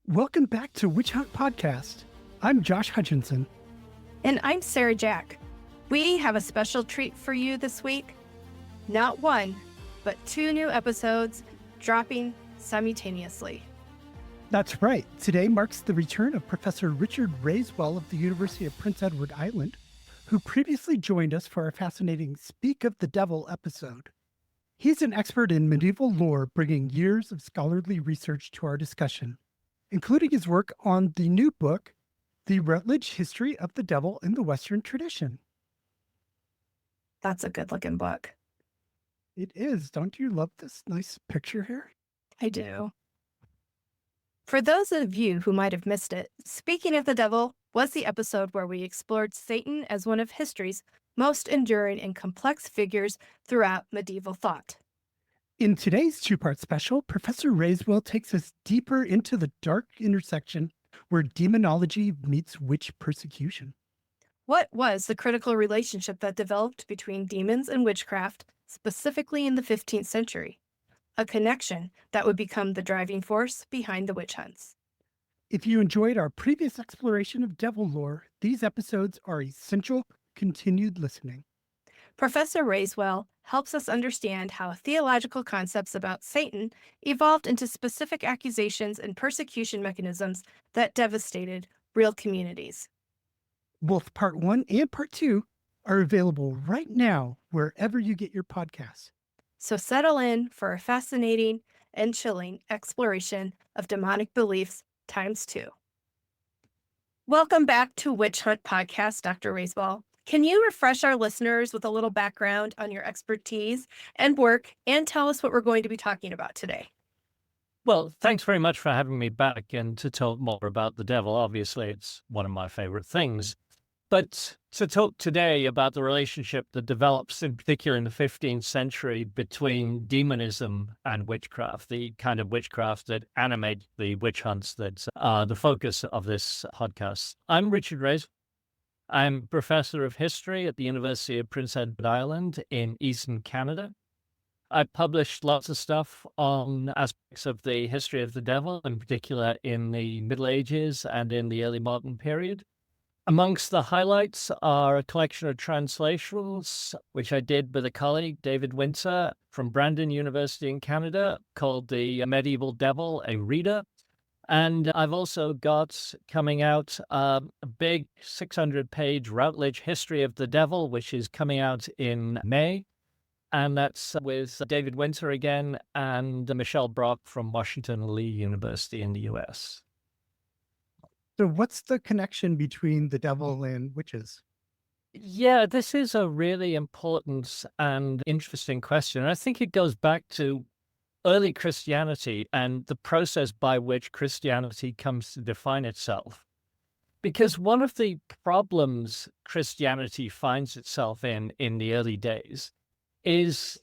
Welcome back to Witch Hunt Podcast. I'm Josh Hutchinson. And I'm Sarah Jack. We have a special treat for you this week. Not one, but two new episodes dropping simultaneously. That's right. Today marks the return of Professor Richard Raiswell of the University of Prince Edward Island, who previously joined us for our fascinating Speak of the Devil episode. He's an expert in medieval lore, bringing years of scholarly research to our discussion, including his work on the new book, The Rutledge History of the Devil in the Western Tradition. That's a good-looking book. It is. Don't you love this nice picture here? I do. For those of you who might have missed it, Speaking of the Devil was the episode where we explored Satan as one of history's most enduring and complex figures throughout medieval thought. In today's two-part special, Professor Raiswell takes us deeper into the dark intersection where demonology meets witch persecution. What was the critical relationship that developed between demons and witchcraft, specifically in the 15th century? A connection that would become the driving force behind the witch hunts. If you enjoyed our previous exploration of devil lore, these episodes are essential continued listening. Professor Raiswell helps us understand how theological concepts about Satan evolved into specific accusations and persecution mechanisms that devastated real communities. Both part 1 and part 2 are available right now wherever you get your podcasts. So settle in for a fascinating and chilling exploration of demonic beliefs times 2. Welcome back to Witch Hunt Podcast, Dr. Raiswell. Can you refresh our listeners with a little background on your expertise and work and tell us what we're going to be talking about today? Well, thanks very much for having me back and to talk more about the devil. Obviously, it's one of my favorite things. But to talk today about the relationship that develops, in particular in the 15th century, between demonism and witchcraft, the kind of witchcraft that animate the witch hunts that are the focus of this podcast. I'm Richard Raiswell. I'm professor of history at the University of Prince Edward Island in Eastern Canada. I published lots of stuff on aspects of the history of the devil, in particular in the Middle Ages and in the early modern period. Amongst the highlights are a collection of translations, which I did with a colleague, David Winter, from Brandon University in Canada, called The Medieval Devil, a Reader. And I've also got coming out a big 600-page Routledge History of the Devil, which is coming out in May. And that's with David Winter again and Michelle Brock from Washington Lee University in the U.S. So what's the connection between the devil and witches? Yeah, this is a really important and interesting question. I think it goes back to early Christianity and the process by which Christianity comes to define itself. Because one of the problems Christianity finds itself in the early days is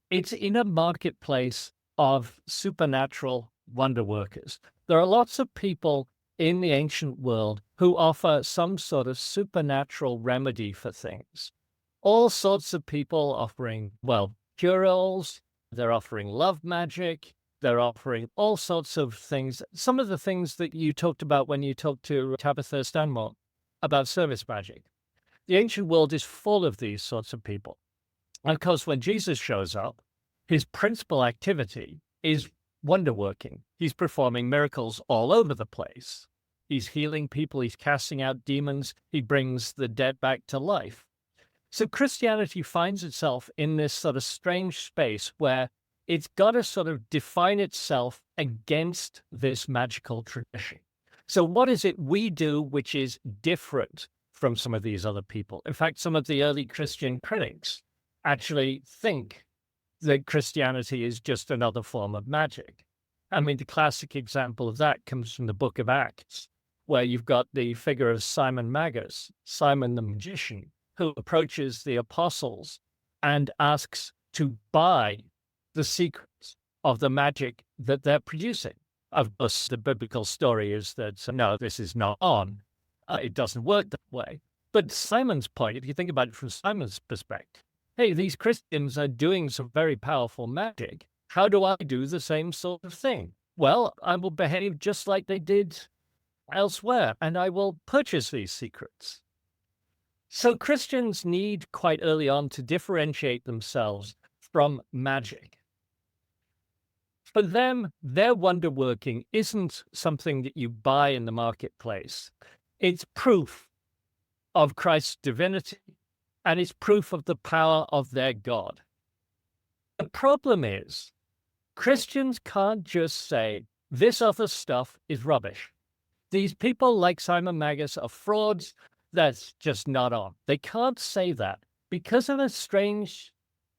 it's in a marketplace of supernatural wonder workers. There are lots of people in the ancient world who offer some sort of supernatural remedy for things. All sorts of people offering, cure-alls, they're offering love magic, they're offering all sorts of things. Some of the things that you talked about when you talked to Tabitha Stanmore about service magic. The ancient world is full of these sorts of people. And of course, when Jesus shows up, his principal activity is wonder working. He's performing miracles all over the place. He's healing people. He's casting out demons. He brings the dead back to life. So Christianity finds itself in this sort of strange space where it's got to sort of define itself against this magical tradition. So what is it we do which is different from some of these other people? In fact, some of the early Christian critics actually think that Christianity is just another form of magic. I mean, the classic example of that comes from the book of Acts, where you've got the figure of Simon Magus, Simon the magician, who approaches the apostles and asks to buy the secrets of the magic that they're producing. Of course, the biblical story is that, no, this is not on. It doesn't work that way. But Simon's point, if you think about it from Simon's perspective, hey, these Christians are doing some very powerful magic. How do I do the same sort of thing? well, I will behave just like they did elsewhere, and I will purchase these secrets. So Christians need quite early on to differentiate themselves from magic. For them, their wonder working isn't something that you buy in the marketplace. It's proof of Christ's divinity, and it's proof of the power of their God. The problem is, Christians can't just say, this other stuff is rubbish. These people like Simon Magus are frauds. That's just not on. They can't say that because of a strange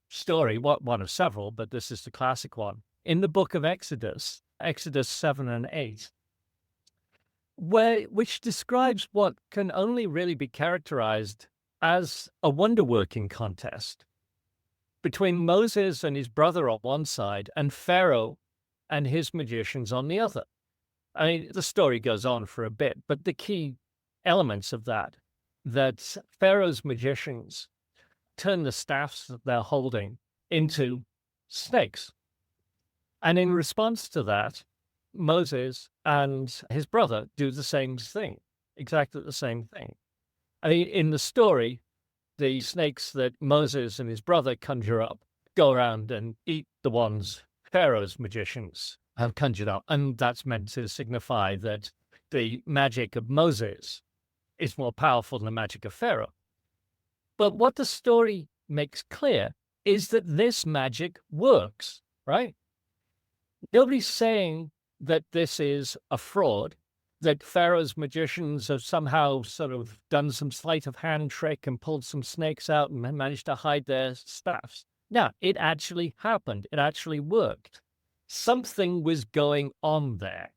story, one of several, but this is the classic one, in the book of Exodus, Exodus 7 and 8, which describes what can only really be characterized as a wonder-working contest between Moses and his brother on one side and Pharaoh and his magicians on the other. I mean, the story goes on for a bit, but the key elements of that Pharaoh's magicians turn the staffs that they're holding into snakes. And in response to that, Moses and his brother do the same thing, exactly the same thing. I mean, in the story, the snakes that Moses and his brother conjure up go around and eat the ones Pharaoh's magicians have conjured up. And that's meant to signify that the magic of Moses is more powerful than the magic of Pharaoh. But what the story makes clear is that this magic works, right? Nobody's saying that this is a fraud, that Pharaoh's magicians have somehow sort of done some sleight of hand trick and pulled some snakes out and managed to hide their staffs. No, it actually happened. It actually worked. Something was going on there.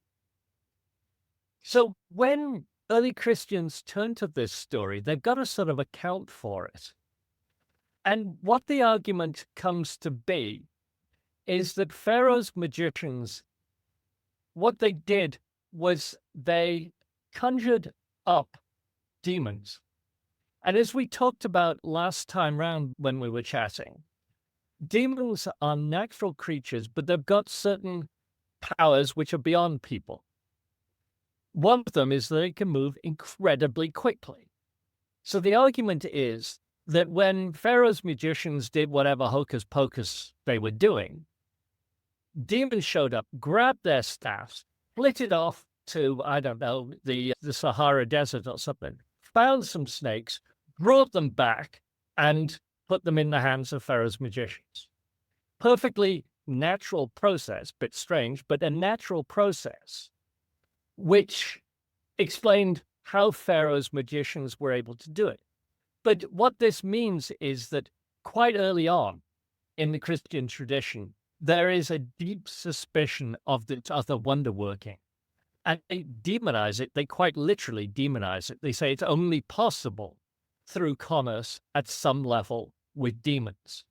So when early Christians turn to this story, they've got to sort of account for it. And what the argument comes to be is that Pharaoh's magicians, what they did was they conjured up demons. And as we talked about last time round when we were chatting, demons are natural creatures, but they've got certain powers which are beyond people. One of them is that they can move incredibly quickly. So the argument is that when Pharaoh's magicians did whatever hocus pocus they were doing, demons showed up, grabbed their staffs, split it off to, I don't know, the Sahara Desert or something, found some snakes, brought them back, and put them in the hands of Pharaoh's magicians. Perfectly natural process, bit strange, but a natural process, which explained how Pharaoh's magicians were able to do it. But what this means is that quite early on in the Christian tradition, there is a deep suspicion of this other wonder working. And they demonize it. They quite literally demonize it. They say it's only possible through commerce at some level with demons.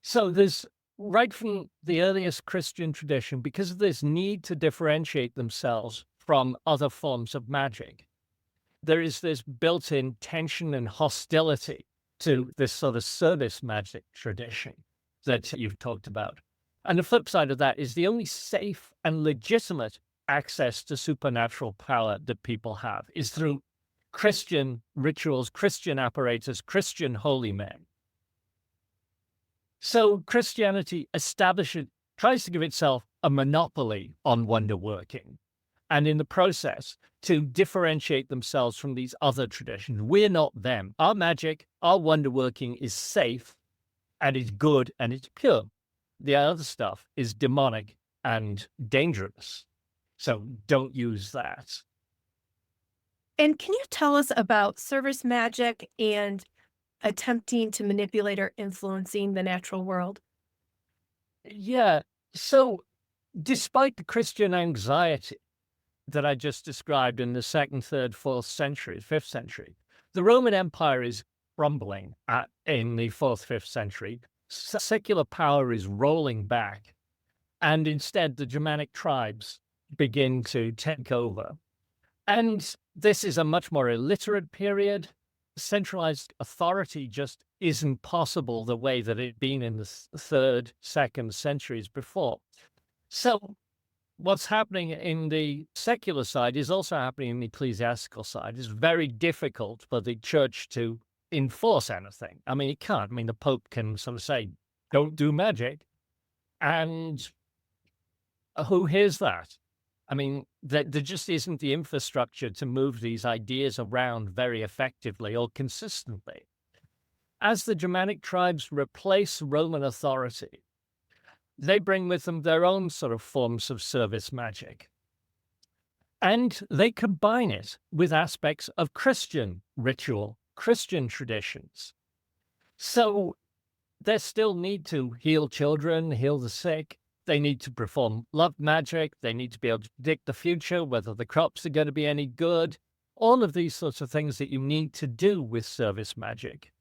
So there's, right from the earliest Christian tradition, because of this need to differentiate themselves from other forms of magic, there is this built-in tension and hostility to this sort of service magic tradition that you've talked about. And the flip side of that is the only safe and legitimate access to supernatural power that people have is through Christian rituals, Christian apparatus, Christian holy men. So Christianity tries to give itself a monopoly on wonder working, and in the process to differentiate themselves from these other traditions. We're not them. Our magic, our wonder working is safe and it's good and it's pure. The other stuff is demonic and dangerous. So don't use that. And can you tell us about service magic and attempting to manipulate or influencing the natural world? Yeah. So despite the Christian anxiety that I just described in the 2nd, 3rd, 4th century, 5th century, the Roman Empire is crumbling in the 4th, 5th century. Secular power is rolling back. And instead, the Germanic tribes begin to take over. And this is a much more illiterate period. Centralized authority just isn't possible the way that it had been in the 3rd, 2nd centuries before. So what's happening in the secular side is also happening in the ecclesiastical side. It's very difficult for the church to enforce anything. I mean, it can't. I mean, the Pope can sort of say, don't do magic. And who hears that? I mean, there just isn't the infrastructure to move these ideas around very effectively or consistently. As the Germanic tribes replace Roman authority, they bring with them their own sort of forms of service magic. And they combine it with aspects of Christian ritual, Christian traditions. So they still need to heal children, heal the sick. They need to perform love magic. They need to be able to predict the future, whether the crops are going to be any good. All of these sorts of things that you need to do with service magic.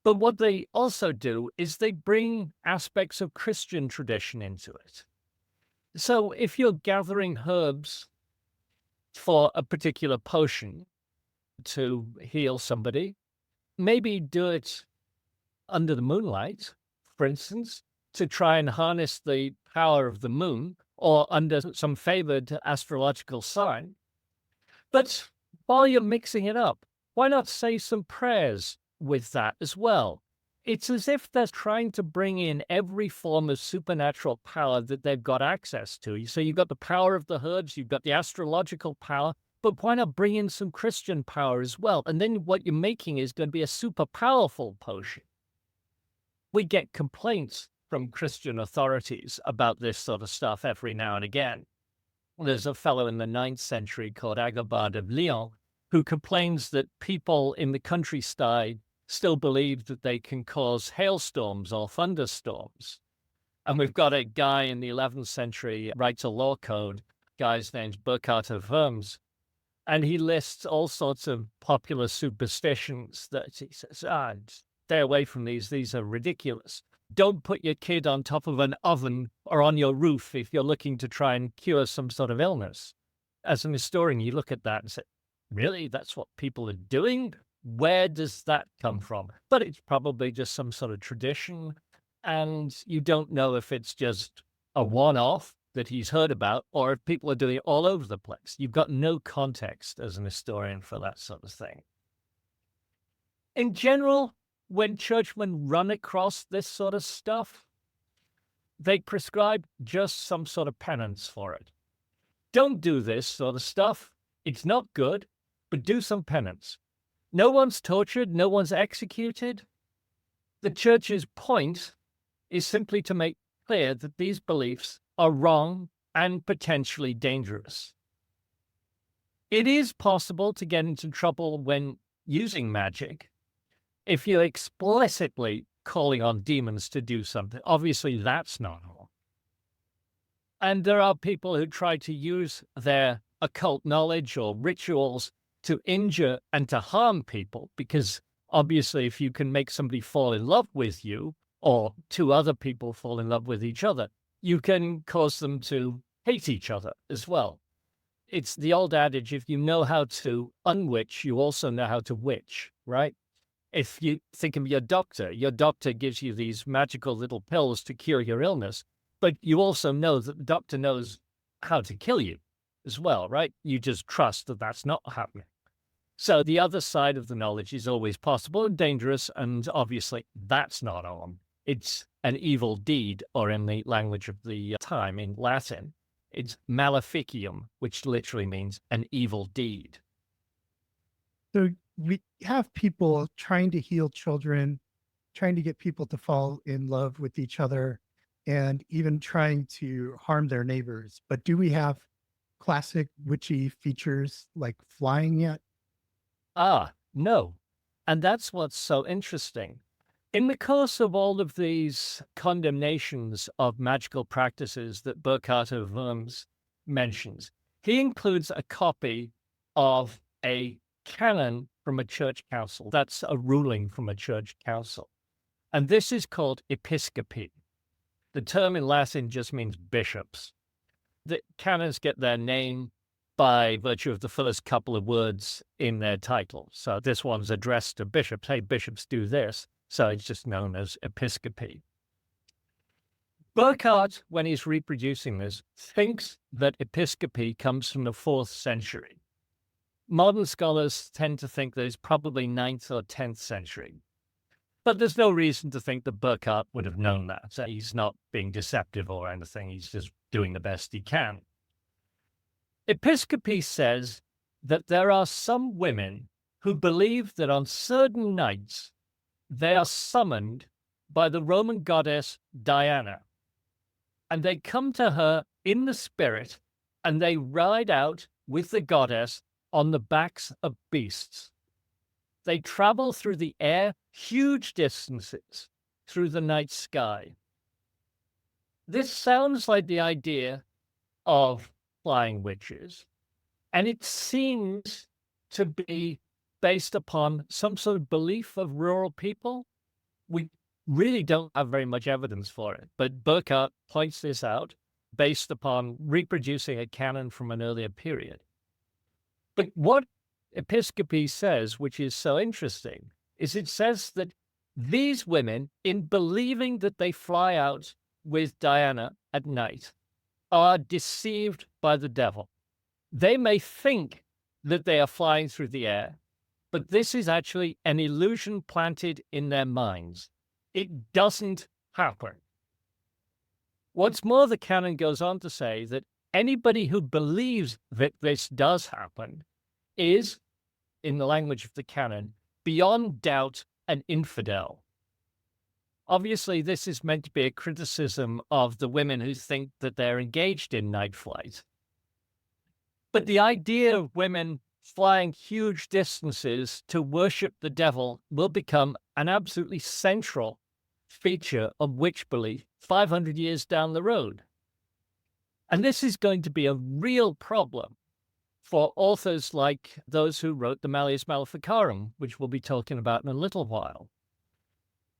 But what they also do is they bring aspects of Christian tradition into it. So if you're gathering herbs for a particular potion to heal somebody, maybe do it under the moonlight, for instance, to try and harness the power of the moon or under some favored astrological sign. But while you're mixing it up, why not say some prayers with that as well? It's as if they're trying to bring in every form of supernatural power that they've got access to. So you've got the power of the herbs, you've got the astrological power, but why not bring in some Christian power as well? And then what you're making is going to be a super powerful potion. We get complaints from Christian authorities about this sort of stuff every now and again. There's a fellow in the 9th century called Agobard of Lyon who complains that people in the countryside still believe that they can cause hailstorms or thunderstorms. And we've got a guy in the 11th century writes a law code, guy's name's Burkhard of Worms, and he lists all sorts of popular superstitions that he says, stay away from these are ridiculous. Don't put your kid on top of an oven or on your roof if you're looking to try and cure some sort of illness. As an historian, you look at that and say, really, that's what people are doing? Where does that come from? But it's probably just some sort of tradition, and you don't know if it's just a one-off that he's heard about or if people are doing it all over the place. You've got no context as an historian for that sort of thing. In general, when churchmen run across this sort of stuff, they prescribe just some sort of penance for it. Don't do this sort of stuff. It's not good, but do some penance. No one's tortured, no one's executed. The church's point is simply to make clear that these beliefs are wrong and potentially dangerous. It is possible to get into trouble when using magic if you're explicitly calling on demons to do something. Obviously, that's not all. And there are people who try to use their occult knowledge or rituals to injure and to harm people, because obviously if you can make somebody fall in love with you or two other people fall in love with each other, you can cause them to hate each other as well. It's the old adage, if you know how to unwitch, you also know how to witch, right? If you think of your doctor gives you these magical little pills to cure your illness, but you also know that the doctor knows how to kill you as well, right? You just trust that that's not happening. So the other side of the knowledge is always possible and dangerous, and obviously that's not on. It's an evil deed, or in the language of the time, in Latin, it's maleficium, which literally means an evil deed. So we have people trying to heal children, trying to get people to fall in love with each other, and even trying to harm their neighbors. But do we have classic witchy features like flying yet? No. And that's what's so interesting. In the course of all of these condemnations of magical practices that Burkhard of Worms mentions, he includes a copy of a canon from a church council. That's a ruling from a church council. And this is called episcopi. The term in Latin just means bishops. The canons get their name by virtue of the first couple of words in their title. So this one's addressed to bishops. Hey, bishops do this. So it's just known as episcopi. Burckhardt, when he's reproducing this, thinks that episcopacy comes from the 4th century. Modern scholars tend to think that it's probably 9th or 10th century. But there's no reason to think that Burckhardt would have known that. So he's not being deceptive or anything. He's just doing the best he can. Episcopacy says that there are some women who believe that on certain nights they are summoned by the Roman goddess Diana. And they come to her in the spirit and they ride out with the goddess on the backs of beasts. They travel through the air huge distances through the night sky. This sounds like the idea of flying witches, and it seems to be based upon some sort of belief of rural people. We really don't have very much evidence for it, but Burckhardt points this out based upon reproducing a canon from an earlier period. But what Episcopacy says, which is so interesting, is it says that these women, in believing that they fly out with Diana at night, are deceived by the devil. They may think that they are flying through the air, but this is actually an illusion planted in their minds. It doesn't happen. What's more, the canon goes on to say that anybody who believes that this does happen is, in the language of the canon, beyond doubt an infidel. Obviously, this is meant to be a criticism of the women who think that they're engaged in night flight. But the idea of women flying huge distances to worship the devil will become an absolutely central feature of witch belief 500 years down the road. And this is going to be a real problem for authors like those who wrote the Malleus Maleficarum, which we'll be talking about in a little while.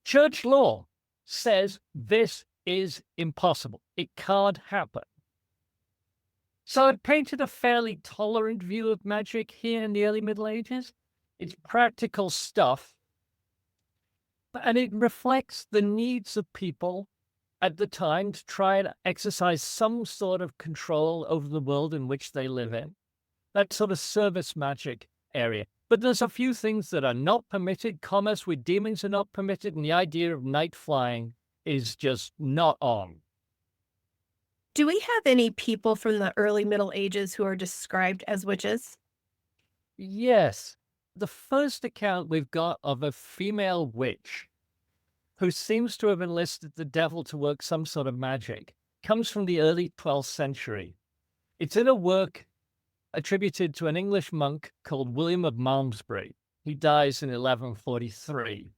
Church law says this is impossible. It can't happen. So it painted a fairly tolerant view of magic here in the early Middle Ages. It's practical stuff, and it reflects the needs of people at the time to try and exercise some sort of control over the world in which they live in. That sort of service magic area. But there's a few things that are not permitted. Commerce with demons are not permitted, and the idea of night flying is just not on. Do we have any people from the early Middle Ages who are described as witches? Yes. The first account we've got of a female witch who seems to have enlisted the devil to work some sort of magic comes from the early 12th century. It's in a work attributed to an English monk called William of Malmesbury. He dies in 1143.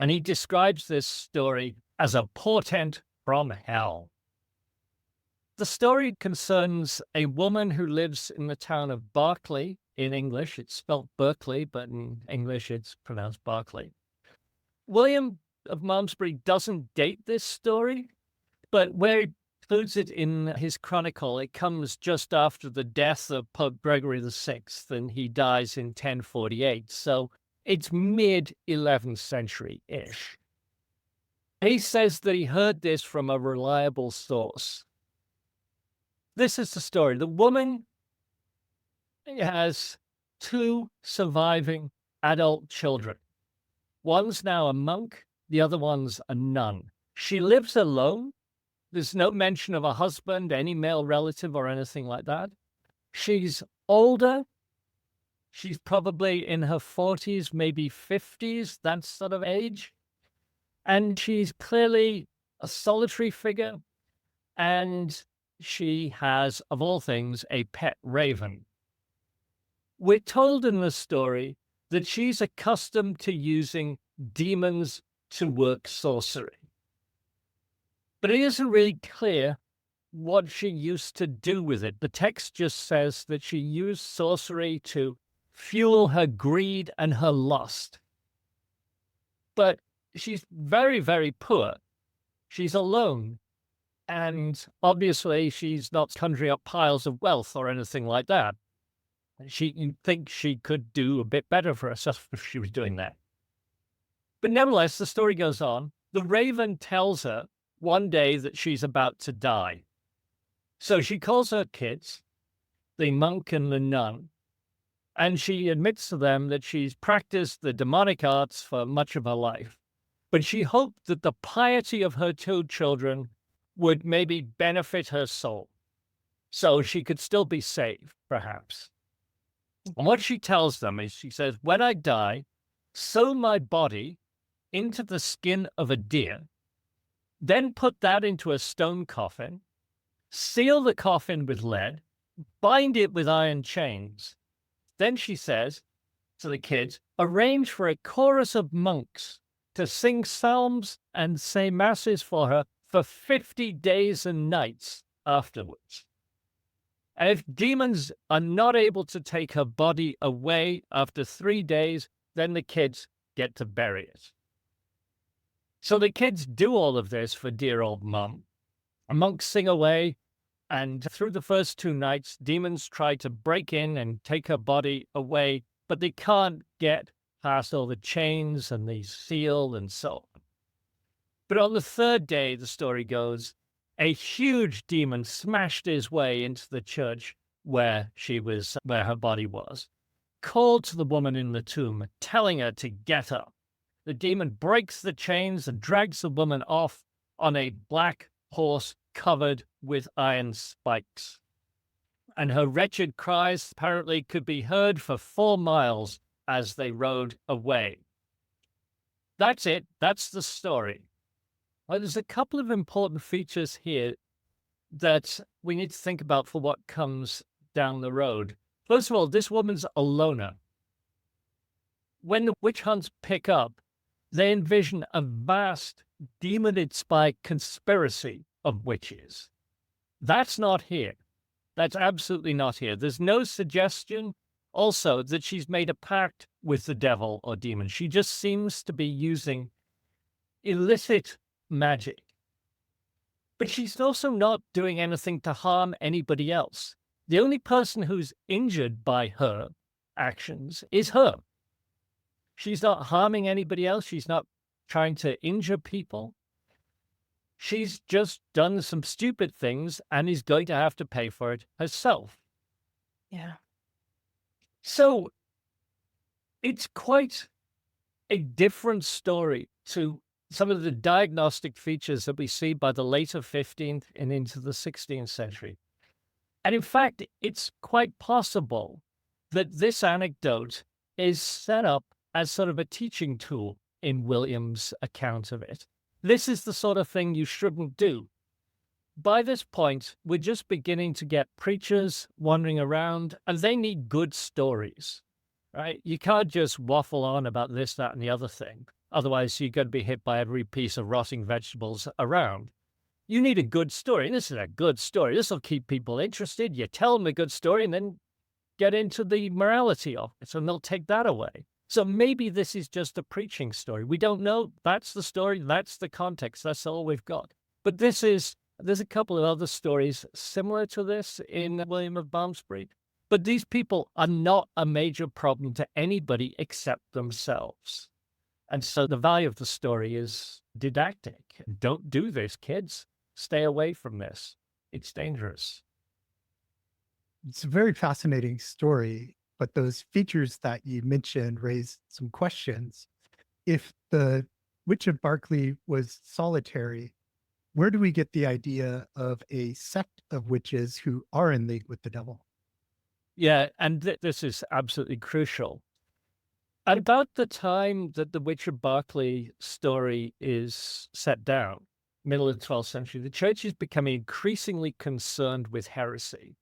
And he describes this story as a portent from hell. The story concerns a woman who lives in the town of Berkeley. In English, it's spelled Berkeley, but in English, it's pronounced Berkeley. William of Malmesbury doesn't date this story, but where he includes it in his chronicle, it comes just after the death of Pope Gregory VI, and he dies in 1048. So it's mid-11th century-ish. He says that he heard this from a reliable source. This is the story. The woman has 2 surviving adult children. One's now a monk, the other one's a nun. She lives alone. There's no mention of a husband, any male relative, or anything like that. She's older. She's probably in her 40s, maybe 50s, that sort of age. And she's clearly a solitary figure. And she has, of all things, a pet raven. We're told in the story that she's accustomed to using demons to work sorcery. But it isn't really clear what she used to do with it. The text just says that she used sorcery to fuel her greed and her lust. But she's very, very poor. She's alone. And obviously, she's not conjuring up piles of wealth or anything like that. You'd think she could do a bit better for herself if she was doing that. But nevertheless, the story goes on. The raven tells her one day that she's about to die. So she calls her kids, the monk and the nun, and she admits to them that she's practiced the demonic arts for much of her life. But she hoped that the piety of her two children would maybe benefit her soul, so she could still be saved, perhaps. And what she tells them is, she says, when I die, sew my body into the skin of a deer, then put that into a stone coffin, seal the coffin with lead, bind it with iron chains. Then she says to the kids, arrange for a chorus of monks to sing psalms and say masses for her for 50 days and nights afterwards. And if demons are not able to take her body away after 3 days, then the kids get to bury it. So the kids do all of this for dear old mum. Monks sing away, and through the first 2 nights, demons try to break in and take her body away, but they can't get past all the chains and the seal and so on. But on the 3rd day, the story goes, a huge demon smashed his way into the church where her body was, called to the woman in the tomb, telling her to get up. The demon breaks the chains and drags the woman off on a black horse covered with iron spikes. And her wretched cries apparently could be heard for 4 miles as they rode away. That's it. That's the story. Well, there's a couple of important features here that we need to think about for what comes down the road. First of all, this woman's a loner. When the witch hunts pick up, they envision a vast, demon-inspired conspiracy of witches. That's not here. That's absolutely not here. There's no suggestion also that she's made a pact with the devil or demon. She just seems to be using illicit magic. But she's also not doing anything to harm anybody else. The only person who's injured by her actions is her. She's not harming anybody else. She's not trying to injure people. She's just done some stupid things and is going to have to pay for it herself. Yeah. So it's quite a different story to some of the diagnostic features that we see by the later 15th and into the 16th century. And in fact, it's quite possible that this anecdote is set up as sort of a teaching tool in William's account of it. This is the sort of thing you shouldn't do. By this point, we're just beginning to get preachers wandering around, and they need good stories, right? You can't just waffle on about this, that, and the other thing. Otherwise, you're going to be hit by every piece of rotting vegetables around. You need a good story. And this is a good story. This will keep people interested. You tell them a good story and then get into the morality of it, and they'll take that away. So maybe this is just a preaching story. We don't know. That's the story. That's the context. That's all we've got. But there's a couple of other stories similar to this in William of Malmesbury. But these people are not a major problem to anybody except themselves. And so the value of the story is didactic. Don't do this, kids. Stay away from this. It's dangerous. It's a very fascinating story, but those features that you mentioned raise some questions. If the Witch of Berkeley was solitary, where do we get the idea of a sect of witches who are in league with the devil? Yeah, and this is absolutely crucial. At about the time that the Witch of Berkeley story is set down, middle of the 12th century, the church is becoming increasingly concerned with heresy.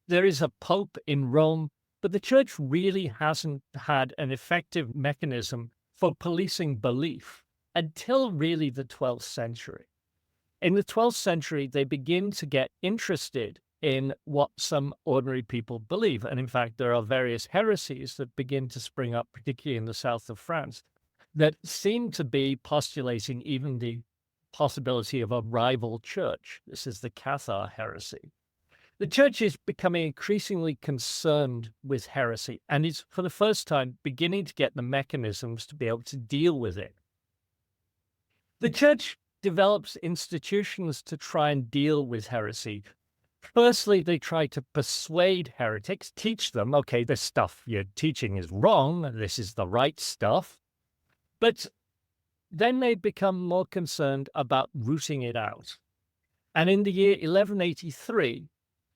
There is a pope in Rome, but the church really hasn't had an effective mechanism for policing belief until really the 12th century. In the 12th century, they begin to get interested in what some ordinary people believe. And in fact, there are various heresies that begin to spring up, particularly in the south of France, that seem to be postulating even the possibility of a rival church. This is the Cathar heresy. The church is becoming increasingly concerned with heresy, and is for the first time beginning to get the mechanisms to be able to deal with it. The church develops institutions to try and deal with heresy. Firstly, they try to persuade heretics, teach them, okay, this stuff you're teaching is wrong, this is the right stuff. But then they become more concerned about rooting it out. And in the year 1183,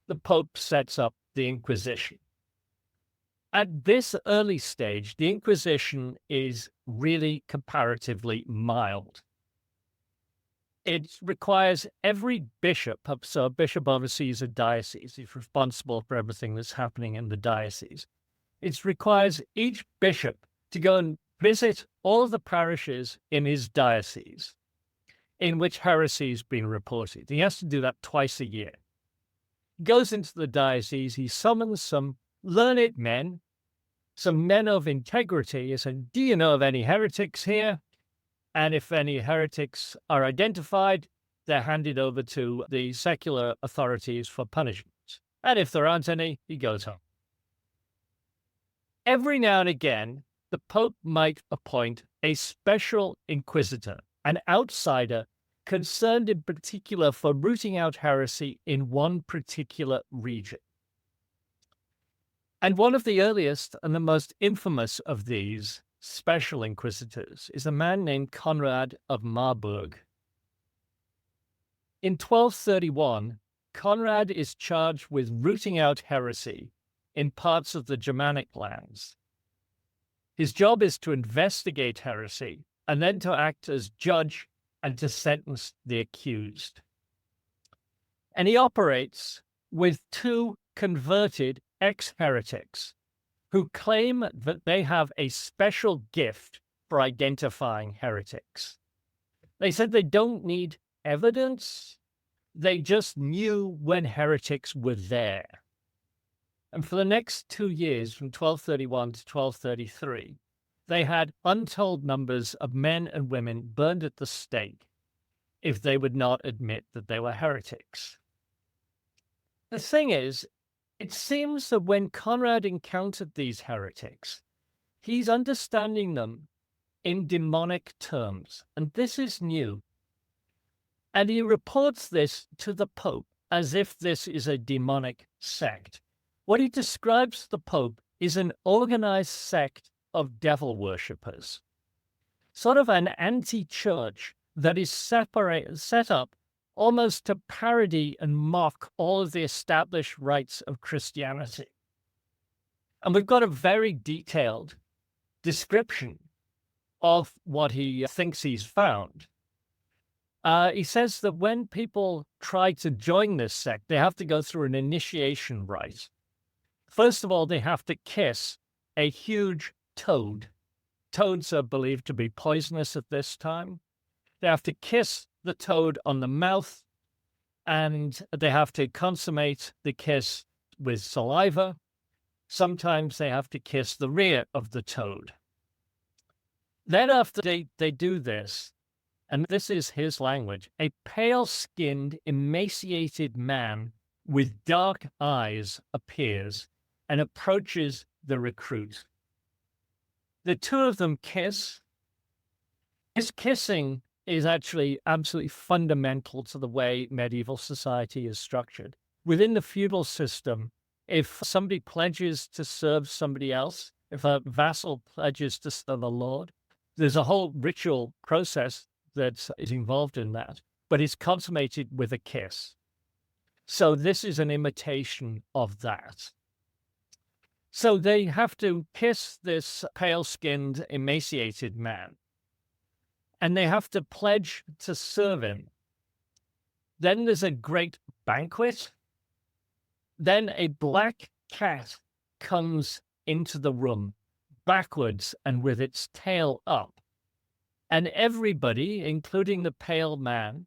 the Pope sets up the Inquisition. At this early stage, the Inquisition is really comparatively mild. It requires every bishop, so a bishop oversees a diocese, he's responsible for everything that's happening in the diocese. It requires each bishop to go and visit all of the parishes in his diocese in which heresy has been reported. He has to do that twice a year. He goes into the diocese, he summons some learned men, some men of integrity. He said, do you know of any heretics here? And if any heretics are identified, they're handed over to the secular authorities for punishment. And if there aren't any, he goes home. Every now and again, the Pope might appoint a special inquisitor, an outsider concerned in particular for rooting out heresy in one particular region. And one of the earliest and the most infamous of these special inquisitors is a man named Conrad of Marburg. In 1231, Conrad is charged with rooting out heresy in parts of the Germanic lands. His job is to investigate heresy and then to act as judge and to sentence the accused. And he operates with two converted ex-heretics who claim that they have a special gift for identifying heretics. They said they don't need evidence, they just knew when heretics were there. And for the next 2 years, from 1231 to 1233, they had untold numbers of men and women burned at the stake if they would not admit that they were heretics. The thing is, it seems that when Conrad encountered these heretics, he's understanding them in demonic terms, and this is new. And he reports this to the Pope as if this is a demonic sect. What he describes to the Pope is an organized sect of devil worshippers, sort of an anti-church that is set up almost to parody and mock all of the established rites of Christianity. And we've got a very detailed description of what he thinks he's found. He says that when people try to join this sect, they have to go through an initiation rite. First of all, they have to kiss a huge toad. Toads are believed to be poisonous at this time. They have to kiss the toad on the mouth, and they have to consummate the kiss with saliva. Sometimes they have to kiss the rear of the toad. Then after they do this, and this is his language, a pale-skinned, emaciated man with dark eyes appears and approaches the recruit. The two of them kiss. His kissing is actually absolutely fundamental to the way medieval society is structured. Within the feudal system, if somebody pledges to serve somebody else, if a vassal pledges to serve a lord, there's a whole ritual process that is involved in that, but it's consummated with a kiss. So this is an imitation of that. So they have to kiss this pale-skinned, emaciated man, and they have to pledge to serve him. Then there's a great banquet. Then a black cat comes into the room, backwards and with its tail up. And everybody, including the pale man,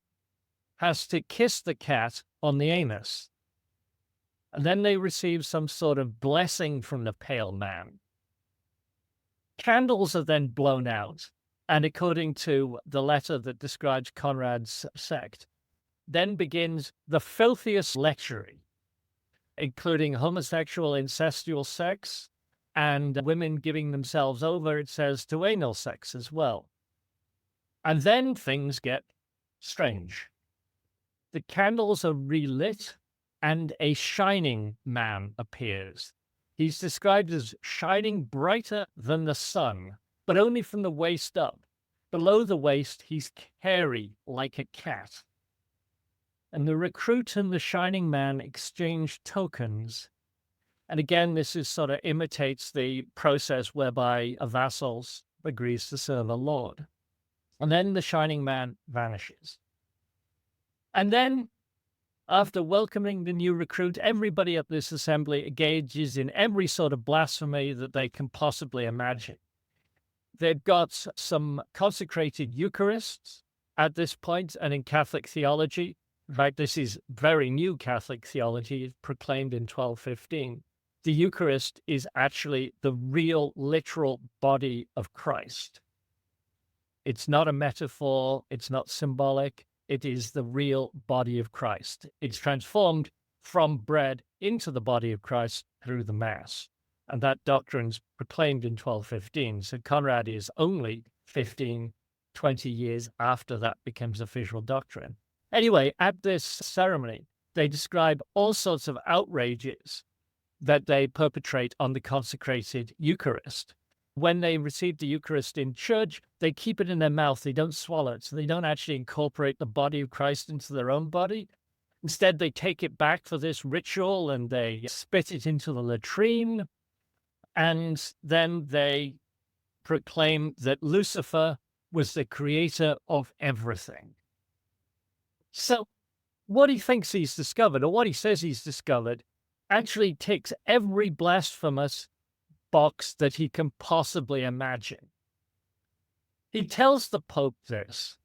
has to kiss the cat on the anus. And then they receive some sort of blessing from the pale man. Candles are then blown out, and according to the letter that describes Conrad's sect, then begins the filthiest lechery, including homosexual incestual sex and women giving themselves over, it says, to anal sex as well. And then things get strange. The candles are relit, and a shining man appears. He's described as shining brighter than the sun, but only from the waist up. Below the waist, he's hairy like a cat. And the recruit and the shining man exchange tokens. And again, this is sort of imitates the process whereby a vassal agrees to serve a lord. And then the shining man vanishes. And then, after welcoming the new recruit, everybody at this assembly engages in every sort of blasphemy that they can possibly imagine. They've got some consecrated Eucharists at this point, and in Catholic theology, in fact, this is very new Catholic theology, proclaimed in 1215. The Eucharist is actually the real, literal body of Christ. It's not a metaphor, it's not symbolic, it is the real body of Christ. It's transformed from bread into the body of Christ through the Mass. And that doctrine's proclaimed in 1215. So Conrad is only 15, 20 years after that becomes official doctrine. Anyway, at this ceremony, they describe all sorts of outrages that they perpetrate on the consecrated Eucharist. When they receive the Eucharist in church, they keep it in their mouth. They don't swallow it. So they don't actually incorporate the body of Christ into their own body. Instead, they take it back for this ritual and they spit it into the latrine. And then they proclaim that Lucifer was the creator of everything. So what he thinks he's discovered, or what he says he's discovered, actually ticks every blasphemous box that he can possibly imagine. He tells the Pope this,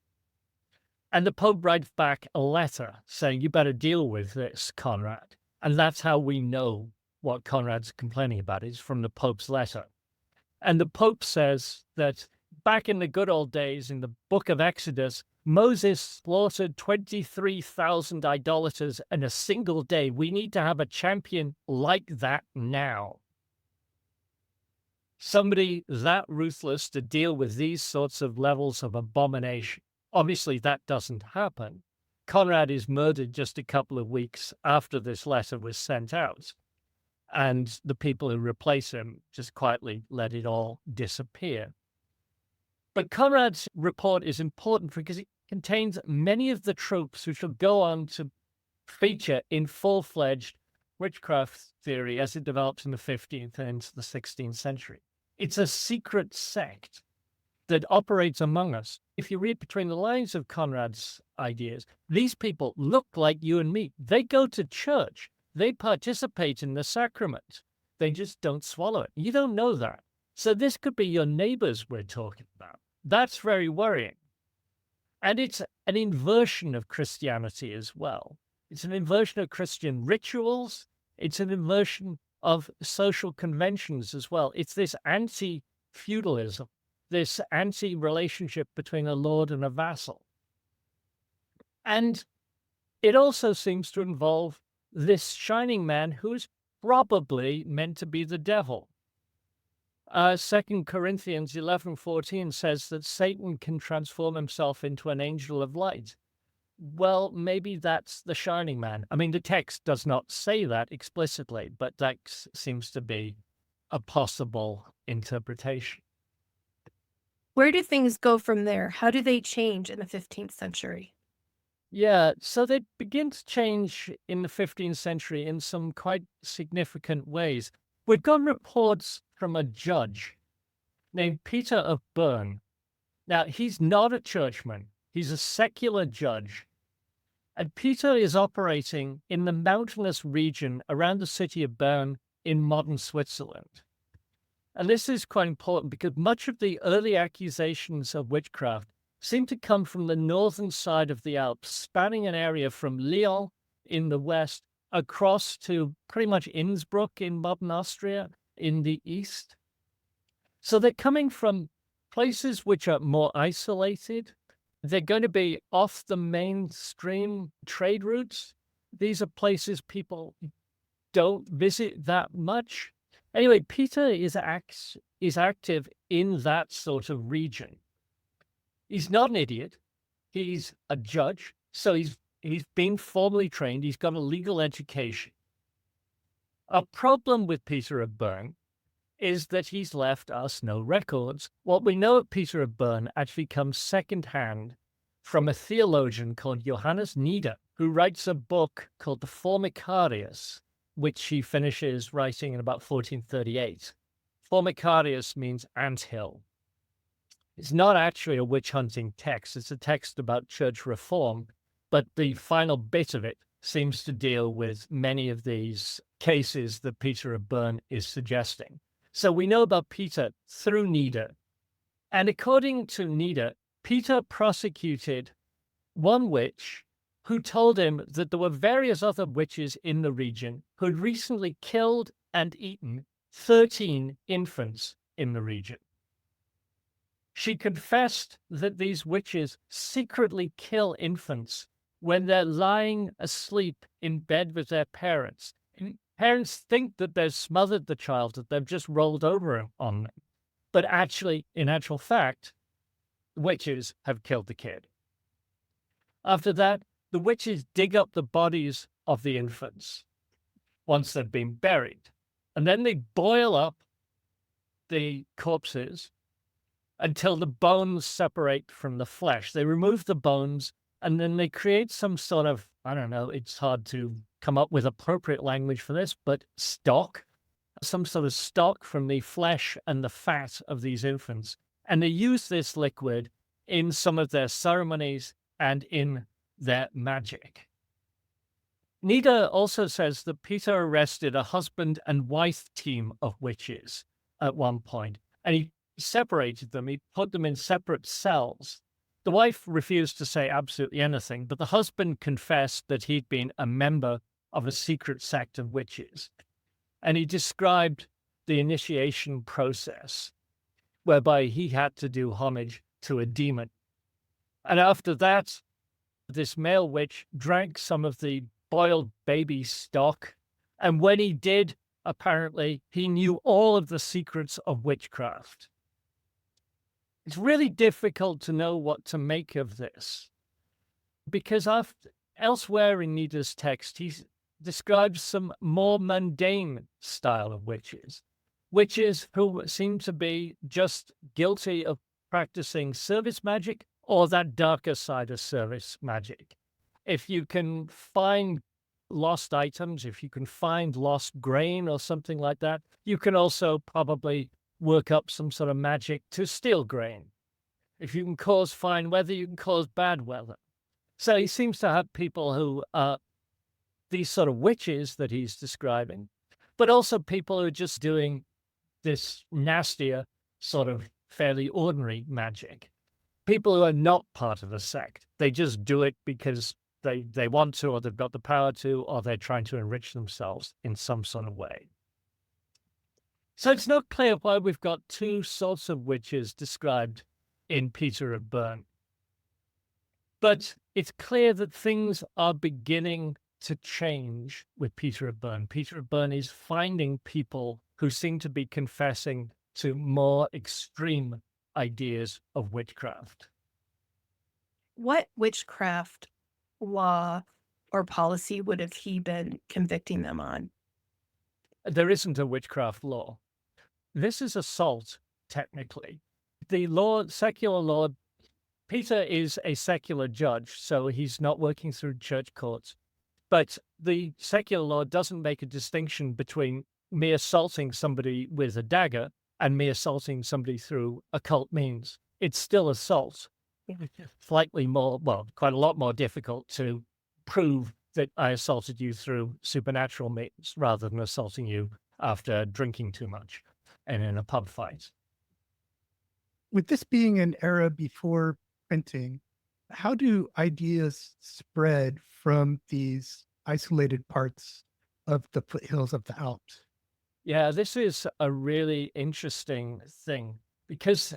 and the Pope writes back a letter saying, you better deal with this, Conrad. And that's how we know what Conrad's complaining about is from the Pope's letter. And the Pope says that back in the good old days, in the book of Exodus, Moses slaughtered 23,000 idolaters in a single day. We need to have a champion like that now. Somebody that ruthless to deal with these sorts of levels of abomination. Obviously, that doesn't happen. Conrad is murdered just a couple of weeks after this letter was sent out. And the people who replace him just quietly let it all disappear. But Conrad's report is important because it contains many of the tropes which will go on to feature in full-fledged witchcraft theory as it develops in the 15th and into the 16th century. It's a secret sect that operates among us. If you read between the lines of Conrad's ideas, these people look like you and me. They go to church. They participate in the sacrament. They just don't swallow it. You don't know that. So this could be your neighbors we're talking about. That's very worrying. And it's an inversion of Christianity as well. It's an inversion of Christian rituals. It's an inversion of social conventions as well. It's this anti-feudalism, this anti-relationship between a lord and a vassal. And it also seems to involve this shining man who's probably meant to be the devil. 2 Corinthians 11:14 says that Satan can transform himself into an angel of light. Well, maybe that's the shining man. I mean, the text does not say that explicitly, but that seems to be a possible interpretation. Where do things go from there? How do they change in the 15th century? Yeah, so they begin to change in the 15th century in some quite significant ways. We've got reports from a judge named Peter of Bern. Now, he's not a churchman. He's a secular judge. And Peter is operating in the mountainous region around the city of Bern in modern Switzerland. And this is quite important because much of the early accusations of witchcraft seem to come from the northern side of the Alps, spanning an area from Lyon in the west across to pretty much Innsbruck in modern Austria in the east. So they're coming from places which are more isolated. They're going to be off the mainstream trade routes. These are places people don't visit that much. Anyway, Peter is active in that sort of region. He's not an idiot. He's a judge, so he's been formally trained. He's got a legal education. A problem with Peter of Bern is that he's left us no records. What we know of Peter of Bern actually comes secondhand from a theologian called Johannes Nieder, who writes a book called the Formicarius, which he finishes writing in about 1438. Formicarius means anthill. It's not actually a witch hunting text. It's a text about church reform, but the final bit of it seems to deal with many of these cases that Peter of Bern is suggesting. So we know about Peter through Nieder. And according to Nieder, Peter prosecuted one witch who told him that there were various other witches in the region who had recently killed and eaten 13 infants in the region. She confessed that these witches secretly kill infants when they're lying asleep in bed with their parents. And parents think that they've smothered the child, that they've just rolled over on them. But actually, in actual fact, witches have killed the kid. After that, the witches dig up the bodies of the infants once they've been buried. And then they boil up the corpses until the bones separate from the flesh. They remove the bones, and then they create some sort of, I don't know, it's hard to come up with appropriate language for this, but stock, some sort of stock from the flesh and the fat of these infants. And they use this liquid in some of their ceremonies and in their magic. Nieder also says that Peter arrested a husband and wife team of witches at one point, and he separated them. He put them in separate cells. The wife refused to say absolutely anything, but the husband confessed that he'd been a member of a secret sect of witches. And he described the initiation process, whereby he had to do homage to a demon. And after that, this male witch drank some of the boiled baby stock. And when he did, apparently, he knew all of the secrets of witchcraft. It's really difficult to know what to make of this, because elsewhere in Nieder's text, he describes some more mundane style of witches who seem to be just guilty of practicing service magic or that darker side of service magic. If you can find lost items, if you can find lost grain or something like that, you can also probably work up some sort of magic to steal grain. If you can cause fine weather, you can cause bad weather. So he seems to have people who are these sort of witches that he's describing, but also people who are just doing this nastier sort of fairly ordinary magic. People who are not part of a sect. They just do it because they want to, or they've got the power to, or they're trying to enrich themselves in some sort of way. So it's not clear why we've got two sorts of witches described in Peter of Bern. But it's clear that things are beginning to change with Peter of Bern. Peter of Bern is finding people who seem to be confessing to more extreme ideas of witchcraft. What witchcraft law or policy would have he been convicting them on? There isn't a witchcraft law. This is assault, technically. The law, secular law, Peter is a secular judge, so he's not working through church courts. But the secular law doesn't make a distinction between me assaulting somebody with a dagger and me assaulting somebody through occult means. It's still assault. Slightly more, well, quite a lot more difficult to prove that I assaulted you through supernatural means rather than assaulting you after drinking too much and in a pub fight. With this being an era before printing, how do ideas spread from these isolated parts of the foothills of the Alps? Yeah, this is a really interesting thing because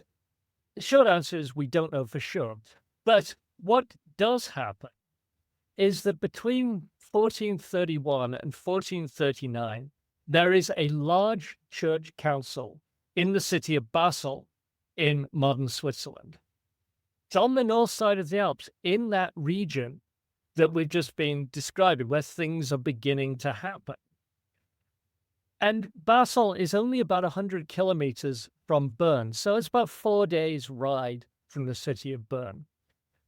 the short answer is we don't know for sure. But what does happen is that between 1431 and 1439, there is a large church council in the city of Basel in modern Switzerland. It's on the north side of the Alps, in that region that we've just been describing, where things are beginning to happen. And Basel is only about 100 kilometers from Bern, so it's about 4 days' ride from the city of Bern.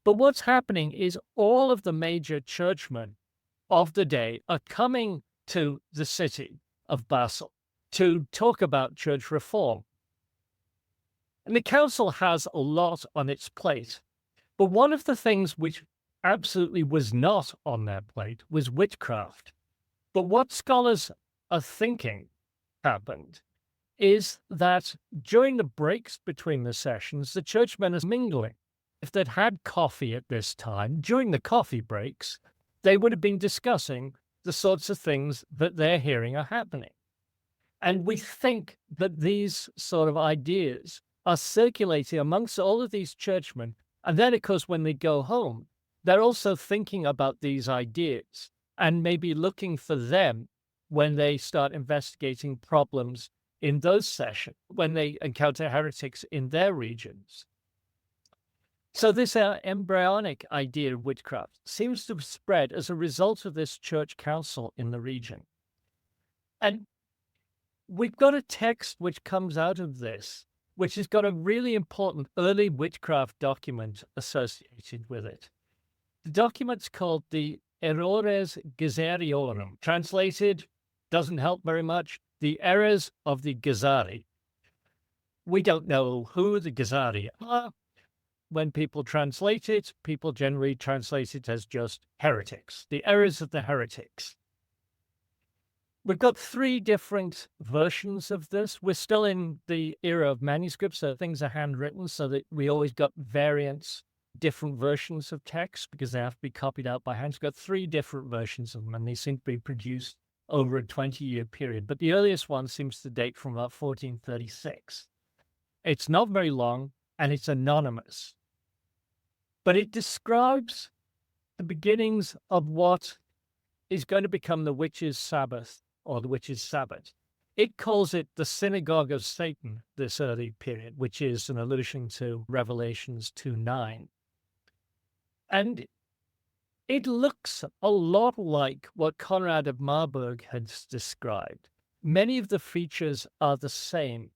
But what's happening is all of the major churchmen of the day are coming to the city of Basel to talk about church reform. And the council has a lot on its plate. But one of the things which absolutely was not on their plate was witchcraft. But what scholars are thinking happened is that during the breaks between the sessions, the churchmen are mingling. If they'd had coffee at this time, during the coffee breaks, they would have been discussing the sorts of things that they're hearing are happening. And we think that these sort of ideas are circulating amongst all of these churchmen. And then, of course, when they go home, they're also thinking about these ideas and maybe looking for them when they start investigating problems in those sessions, when they encounter heretics in their regions. So this embryonic idea of witchcraft seems to have spread as a result of this church council in the region. And we've got a text which comes out of this, which has got a really important early witchcraft document associated with it. The document's called the Errores Gezariorum, translated, doesn't help very much, the errors of the Gezari. We don't know who the Gezari are. When people translate it, people generally translate it as just heretics, the errors of the heretics. We've got 3 different versions of this. We're still in the era of manuscripts, so things are handwritten, so that we always got variants, different versions of text, because they have to be copied out by hand. We've got 3 different versions of them, and they seem to be produced over a 20-year period. But the earliest one seems to date from about 1436. It's not very long, and it's anonymous. But it describes the beginnings of what is going to become the witches' Sabbath, or the witches' Sabbath. It calls it the synagogue of Satan, this early period, which is an allusion to Revelations 2:9. And it looks a lot like what Conrad of Marburg has described. Many of the features are the same.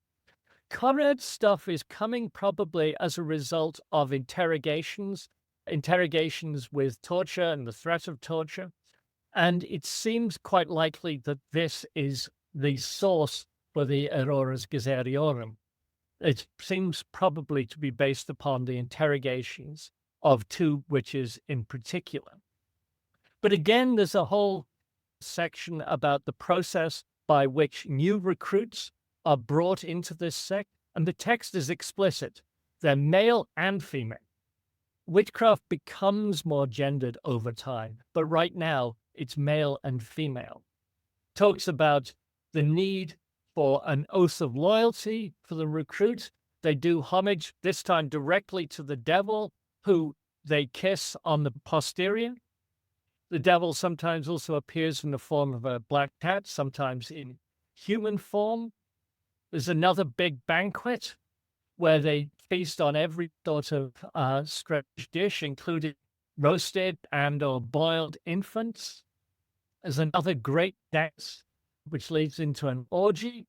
Conrad's stuff is coming probably as a result of interrogations with torture and the threat of torture. And it seems quite likely that this is the source for the Errores Gezariorum. It seems probably to be based upon the interrogations of 2 witches in particular. But again, there's a whole section about the process by which new recruits are brought into this sect, and the text is explicit. They're male and female. Witchcraft becomes more gendered over time, but right now it's male and female. Talks about the need for an oath of loyalty for the recruit. They do homage, this time directly to the devil, who they kiss on the posterior. The devil sometimes also appears in the form of a black cat, sometimes in human form. There's another big banquet where they feast on every sort of stretch dish, including roasted and or boiled infants. There's another great dance, which leads into an orgy,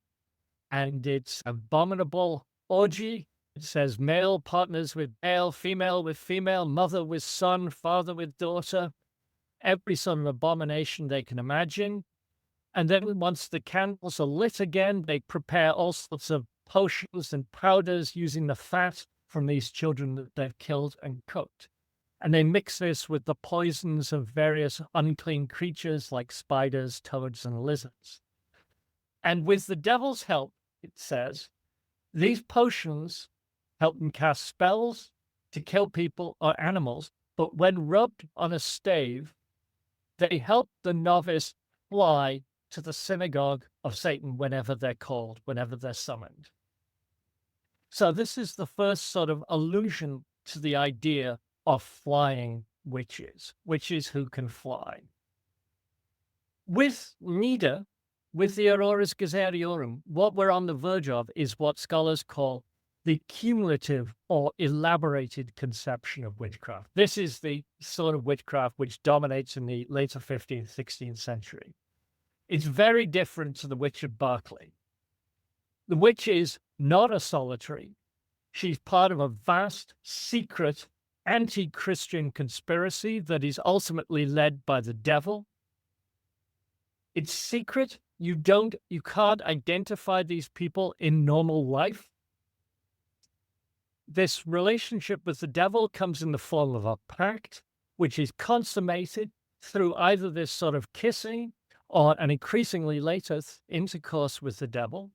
and it's an abominable orgy. It says male partners with male, female with female, mother with son, father with daughter, every sort of abomination they can imagine. And then once the candles are lit again, they prepare all sorts of potions and powders using the fat from these children that they've killed and cooked. And they mix this with the poisons of various unclean creatures like spiders, toads, and lizards. And with the devil's help, it says, these potions help them cast spells to kill people or animals, but when rubbed on a stave, they help the novice fly to the synagogue of Satan whenever they're called, whenever they're summoned. So this is the first sort of allusion to the idea of flying witches who can fly. With the Errores Gezariorum, what we're on the verge of is what scholars call the cumulative or elaborated conception of witchcraft. This is the sort of witchcraft which dominates in the later 15th, 16th century. It's very different to the witch of Berkeley. The witch is not a solitary. She's part of a vast, secret, anti-Christian conspiracy that is ultimately led by the devil. It's secret. You can't identify these people in normal life. This relationship with the devil comes in the form of a pact, which is consummated through either this sort of kissing or an increasingly later intercourse with the devil.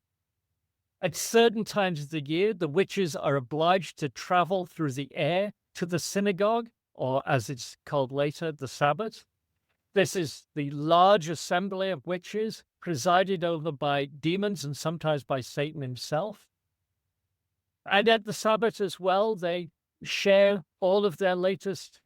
At certain times of the year, the witches are obliged to travel through the air to the synagogue, or as it's called later, the Sabbath. This is the large assembly of witches presided over by demons and sometimes by Satan himself. And at the Sabbath as well, they share all of their latest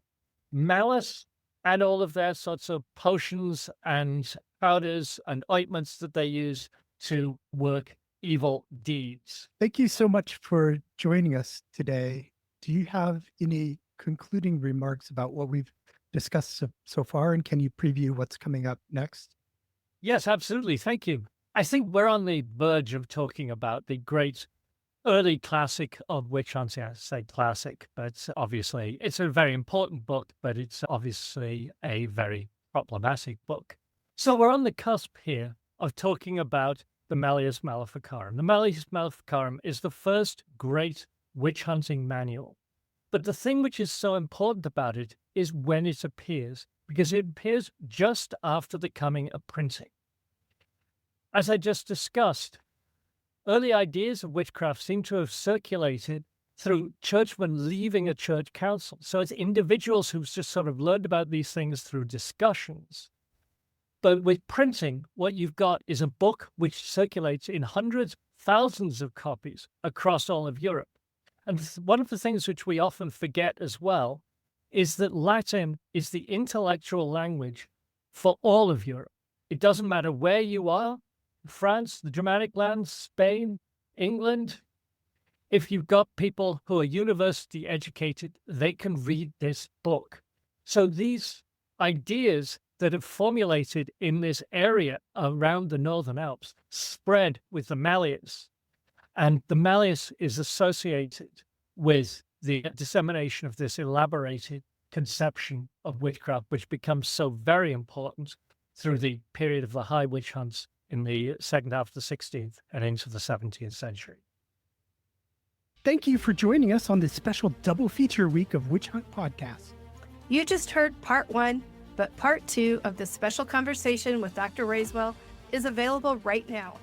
malice and all of their sorts of potions and powders and ointments that they use to work evil deeds. Thank you so much for joining us today. Do you have any concluding remarks about what we've discussed so far, and can you preview what's coming up next? Yes, absolutely. Thank you. I think we're on the verge of talking about the great early classic of witch hunting. I say classic, but obviously it's a very important book, but it's obviously a very problematic book. So we're on the cusp here of talking about the Malleus Maleficarum. The Malleus Maleficarum is the first great witch hunting manual. But the thing which is so important about it is when it appears, because it appears just after the coming of printing. As I just discussed, early ideas of witchcraft seem to have circulated through churchmen leaving a church council. So it's individuals who've just sort of learned about these things through discussions. But with printing, what you've got is a book which circulates in hundreds, thousands of copies across all of Europe. And one of the things which we often forget as well is that Latin is the intellectual language for all of Europe. It doesn't matter where you are, France, the Germanic lands, Spain, England. If you've got people who are university educated, they can read this book. So these ideas that have formulated in this area around the Northern Alps spread with the Malleus. And the Malleus is associated with the dissemination of this elaborated conception of witchcraft, which becomes so very important through the period of the high witch hunts in the second half of the 16th and into the 17th century. Thank you for joining us on this special double feature week of Witch Hunt Podcast. You just heard part 1, but part 2 of this special conversation with Dr. Raiswell is available right now.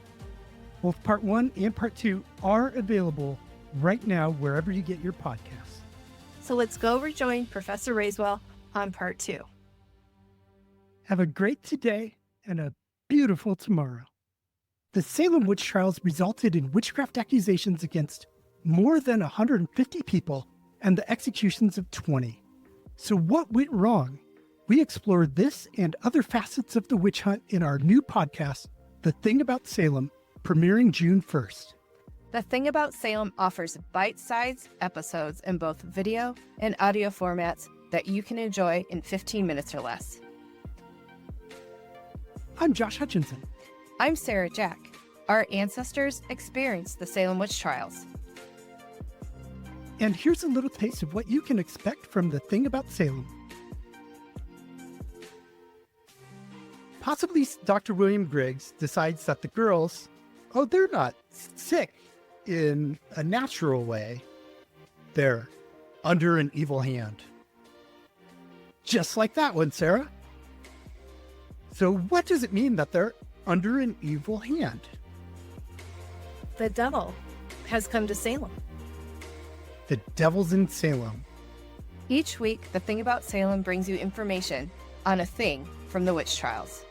Both part 1 and part 2 are available right now wherever you get your podcasts. So let's go rejoin Professor Raiswell on part 2. Have a great today and a beautiful tomorrow. The Salem witch trials resulted in witchcraft accusations against more than 150 people and the executions of 20. So what went wrong? We explore this and other facets of the witch hunt in our new podcast, The Thing About Salem, premiering June 1st. The Thing About Salem offers bite-sized episodes in both video and audio formats that you can enjoy in 15 minutes or less. I'm Josh Hutchinson. I'm Sarah Jack. Our ancestors experienced the Salem witch trials. And here's a little taste of what you can expect from The Thing About Salem. Possibly Dr. William Griggs decides that the girls, they're not sick in a natural way. They're under an evil hand. Just like that one, Sarah. So what does it mean that they're under an evil hand? The devil has come to Salem. The devil's in Salem. Each week, The Thing About Salem brings you information on a thing from the witch trials.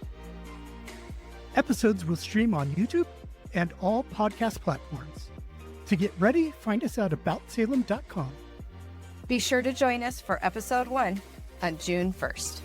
Episodes will stream on YouTube and all podcast platforms. To get ready, find us at aboutsalem.com. Be sure to join us for episode 1 on June 1st.